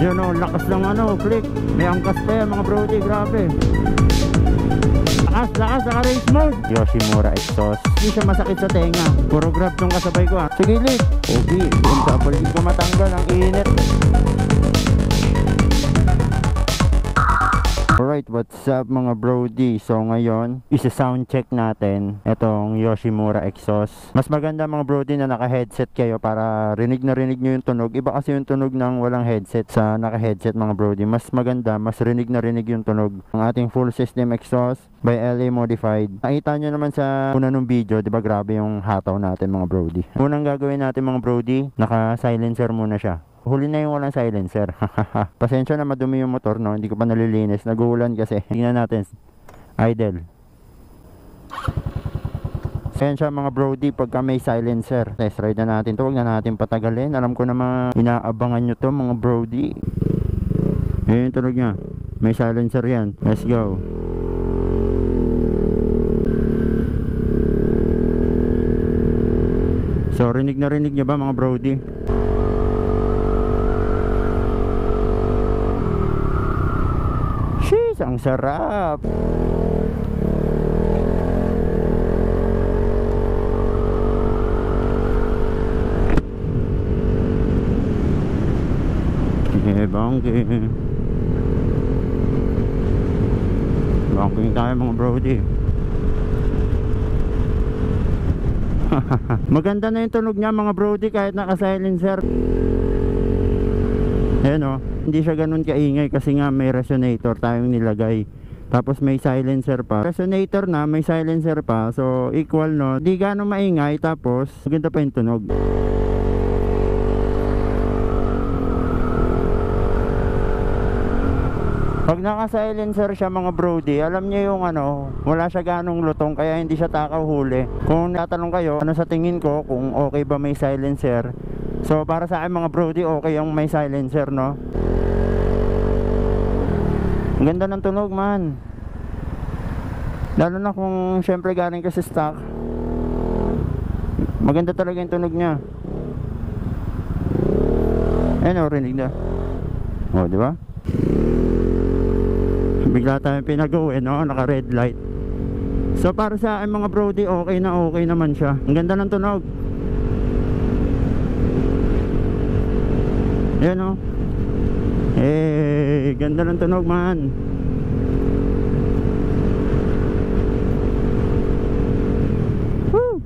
Yun o, lakas ng ano, click. May angkas pa yan mga brody, grabe. Lakas, naka-race mode. Yoshimura exhaust. Hindi siya masakit sa tenga. Puro grab tong kasabay ko ha. Sige, lit. Okay, yung double di ko matanggal. Ang init. Alright, what's up mga brody? So ngayon, isa-sound check natin itong Yoshimura exhaust. Mas maganda mga brody na naka-headset kayo para rinig na rinig nyo yung tunog. Iba kasi yung tunog ng walang headset sa naka-headset mga brody. Mas maganda, mas rinig na rinig yung tunog. Ang ating full system exhaust by LA Modified. Nakita nyo naman sa una ng video, di ba grabe yung hataw natin mga brody. Unang gagawin natin mga brody, naka-silencer muna siya. Huli na yung walang silencer. Pasensya na madumi yung motor, no? Hindi ko pa nalilinis. Nag-uulan kasi. Tingnan natin. Idle. Pasensya mga brody pagka may silencer. Test ride na natin to. Huwag na natin patagalin. Alam ko na mga inaabangan nyo to mga brody. Ayan yung tunog nya. May silencer yan. Let's go. So rinig na rinig nyo ba mga brody? Sheesh, ang sarap. Bangking. Bangking tayo mga brody. Maganda na yung tunog niya mga brody kahit naka-silencer. Ayan o, hindi siya ganun kaingay kasi nga may resonator tayong nilagay. Tapos may silencer pa. Resonator na, may silencer pa. So equal no, di ganun maingay. Tapos maganda pa yung tunog. Pag naka-silencer siya mga brody, alam niyo yung ano, wala siya ganong lutong kaya hindi siya takaw huli. Kung natanong kayo, ano sa tingin ko kung okay ba may silencer? So para sa akin mga brody, okay yung may silencer, no? Ang ganda ng tunog man. Lalo na kung syempre galing ka sa stock. Maganda talaga yung tunog niya. Ayun o, rinig na. O, di ba? Bigla tayong pinag-uwi, no? Naka red light. So para sa akin mga brody, okay naman siya. Ang ganda ng tunog. Ayan o. Eh, ganda ng tunog man. Woo!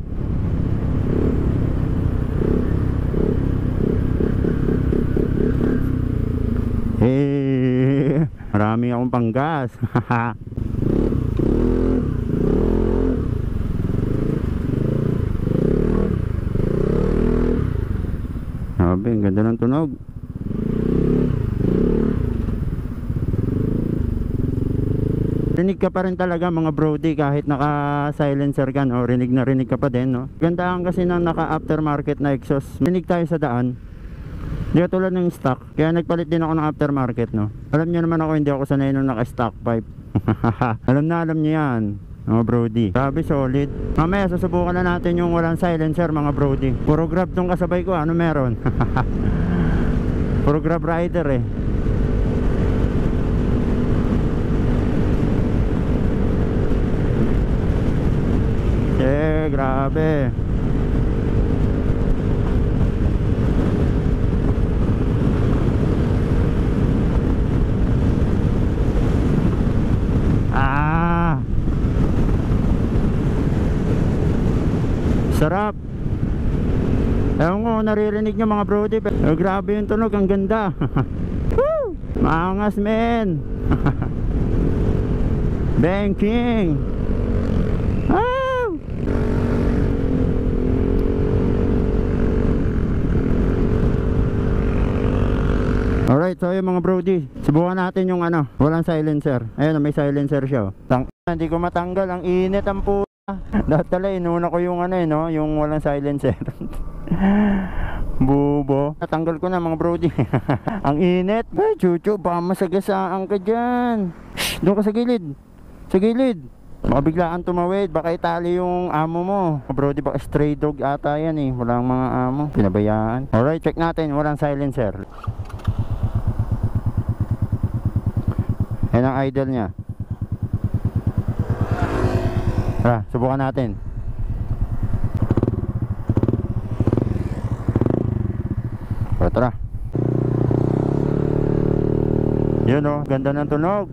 Eh, marami akong panggas. Sabi, ang ganda ng tunog. Rinig ka pa rin talaga mga brody kahit naka silencer ka, no? Rinig na rinig ka pa din, no? Gandaan kasi ng naka aftermarket na exhaust. Rinig tayo sa daan. Hindi tulad ng stock. Kaya nagpalit din ako ng aftermarket, no? Alam niyo naman ako, hindi ako sanay nung naka stock pipe. alam niyo yan mga brody. Grabe solid. Mamaya susubukan na natin yung walang silencer mga brody. Puro grab tong kasabay ko. Ano meron? Puro grab rider eh. Grabe. Sarap. Ewan ko naririnig nyo mga brody. Grabe yung tunog, ang ganda. Maangas men. Banking. Alright, so yung mga brody, subukan natin yung ano, walang silencer. Ayun, may silencer siya. Hindi ko matanggal, ang init ang puta. Dahil tala, inuna ko yung ano no, yung walang silencer. Bubo. Natanggal ko na mga brody. Ang init. Ay, chuchu, baka masagasaan ka dyan. Shhh, doon ka sa gilid. Sa gilid. Baka biglaan tumawid, baka itali yung amo mo. Brody, baka stray dog ata yan eh. Walang mga amo, pinabayaan. Alright, check natin, walang silencer. Yan ang idle niya. Tara, subukan natin. O, tara. Yun o, ganda ng tunog.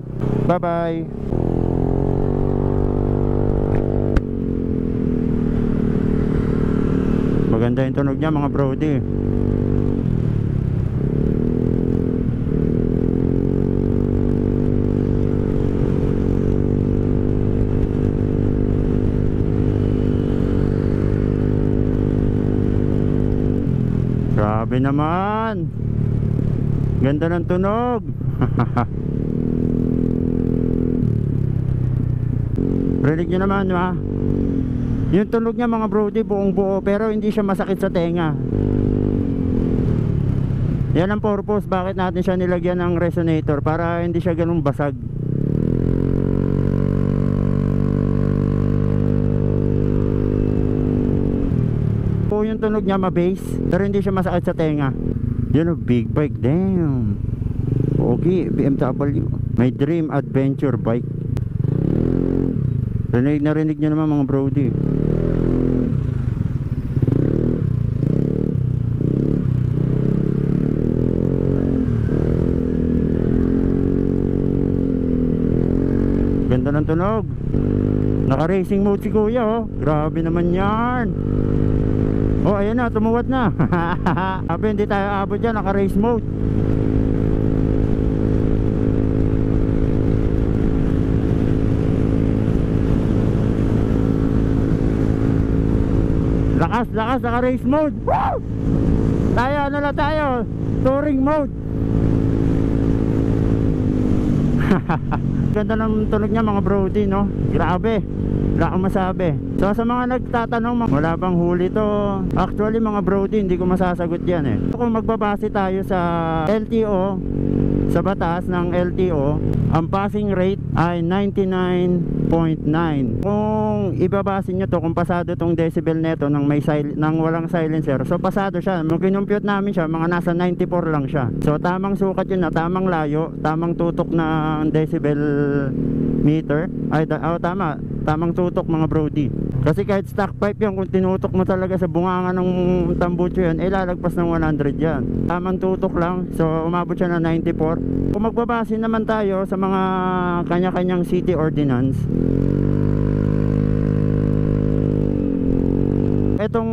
Bye bye. Maganda yung tunog niya mga brody. Grabe naman. Ganda ng tunog. Rinig nyo naman ha. Yung tunog niya mga brody buong buo, pero hindi siya masakit sa tenga. Yan ang purpose bakit natin siya nilagyan ng resonator, para hindi siya ganun basag. Po yung tunog niya ma-bass, pero hindi siya masakit sa tenga. Yun o, big bike, damn. Okay, BMW. My dream adventure bike. Rinig na rinig nyo naman mga brody. Ganda ng tunog. Naka-racing mode si kuya oh. Grabe naman yan. Oh, ayan na, tumuwat na. Sabi, hindi tayo abot dyan, naka-race mode. Lakas, lakas, naka-race mode. Woo! Tayo, ano na tayo? Touring mode. Ganda ng tunog niya mga brody, no? Grabe, wala akong masabi. So sa mga nagtatanong, wala bang huli to? Actually mga brody, hindi ko masasagot yan eh. Kung magbabase tayo sa LTO, sa batas ng LTO, ang passing rate ay 99.9. Kung ibabase nyo to, kung pasado tong decibel neto ng walang silencer, so pasado siya. Nung kinumpute namin siya, mga nasa 94 lang siya. So tamang sukat yun na, tamang layo, tamang tutok ng decibel meter. Ay, tama, tamang tutok mga brody. Kasi kahit stock pipe yan, kung tinutok mo talaga sa bunganga ng tambucho yan, lalagpas ng 100 yan. Tamang tutok lang, so umabot siya na 94. Kung magbabase naman tayo sa mga kanya-kanyang city ordinance, etong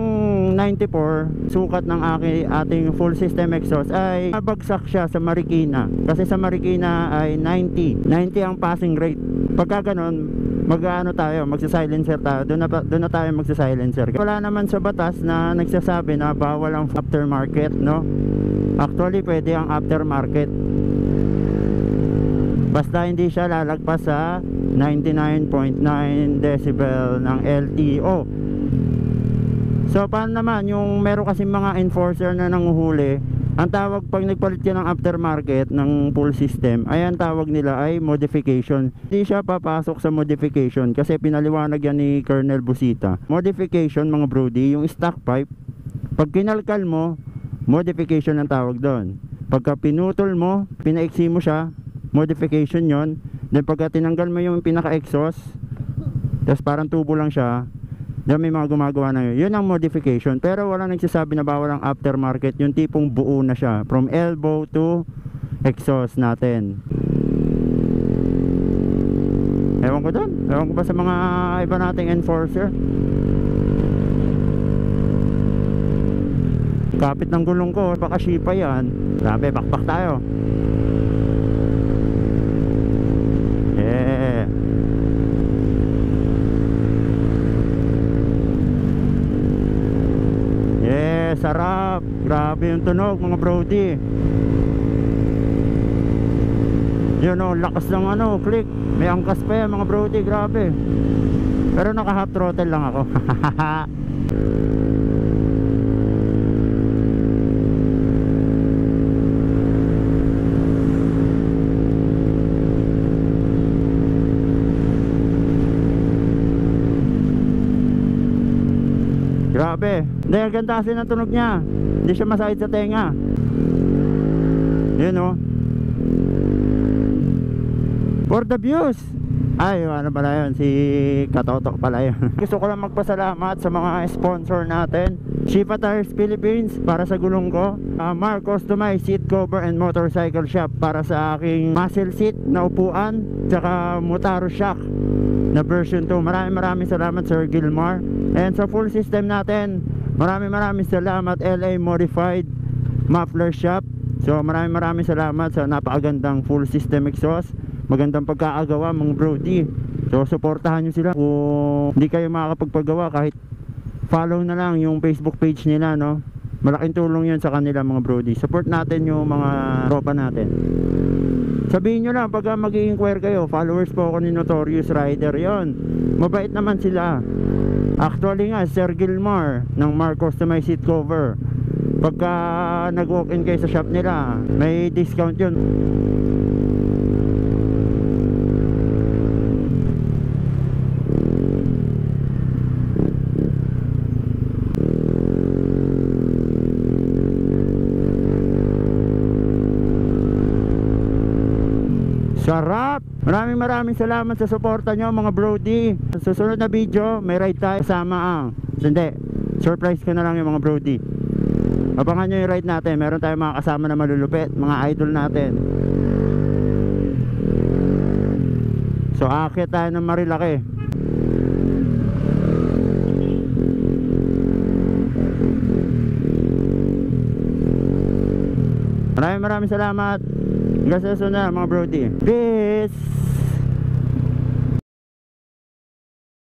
94 sukat ng ating full system exhaust ay nabagsak siya sa Marikina. Kasi sa Marikina ay 90 ang passing rate. Pagka ganun, magsa-silencer tayo. Doon na tayo magsa-silencer. Wala naman sa batas na nagsasabi na bawal ang aftermarket, no? Actually, pwede ang aftermarket. Basta hindi siya lalagpas sa 99.9 decibel ng LTO. So paano naman yung meron kasi mga enforcer na nanguhuli, ang tawag pag nagpalit yan ng aftermarket ng full system, ay ang tawag nila ay modification. Hindi siya papasok sa modification kasi pinaliwanag yan ni Colonel Busita. Modification mga brody, yung stock pipe, pag kinalkal mo, modification ang tawag doon. Pagka pinutol mo, pinaiksi mo siya, modification yon. Then pagka tinanggal mo yung pinaka-exhaust, tapos parang tubo lang siya, yan may mga gumagawa na yun. Yun ang modification. Pero wala nagsasabi na bawal ang aftermarket. Yung tipong buo na siya, from elbow to exhaust natin. Ewan ko doon. Ewan ko ba sa mga iba nating enforcer. Kapit ng gulong ko, baka shipa yan. Grabe, bakbak tayo. Yeah. Yeah, sarap. Grabe yung tunog mga brody. Yun o, lakas ng click. May angkas pa yan mga brody, grabe. Pero naka half throttle lang ako. Grabe. Hindi, ang ganda kasi ng tunog niya. Hindi siya masakit sa tenga. Yun o. For the views. Ay, ano pala yun, si Katotok pala yun. Gusto ko lang magpasalamat sa mga sponsor natin. Shifa Tires Philippines para sa gulong ko, Mark Customized Seat Cover and Motorcycle Shop para sa aking muscle seat na upuan, tsaka Motaro Shock na version 2. Maraming salamat Sir Gilmar. And sa full system natin, maraming salamat LA Modified Muffler Shop. So maraming salamat sa napakagandang full system exhaust. Magandang pagkakagawa mga brody. So suportahan nyo sila. Kung hindi kayo makakapagpagawa, kahit follow na lang yung Facebook page nila, no? Malaking tulong yun sa kanila mga brody. Support natin yung mga tropa natin. Sabihin nyo lang pag mag-i-inquire kayo, followers po ako ni Notorious Rider yon. Mabait naman sila. Actually nga, Sir Gilmar ng Mark Customized Seat Cover, pagka nag-walk-in kayo sa shop nila, may discount yun. Sarap! Maraming salamat sa suporta nyo mga brody. Sa susunod na video, may ride tayo kasama ang hindi, surprise ko na lang yung mga brody. Abangan nyo yung ride natin. Meron tayong mga kasama na malulupit, mga idol natin. So aakyat tayo ng Marilaki. Maraming salamat. Hanggang sa susunod mga brody. Peace!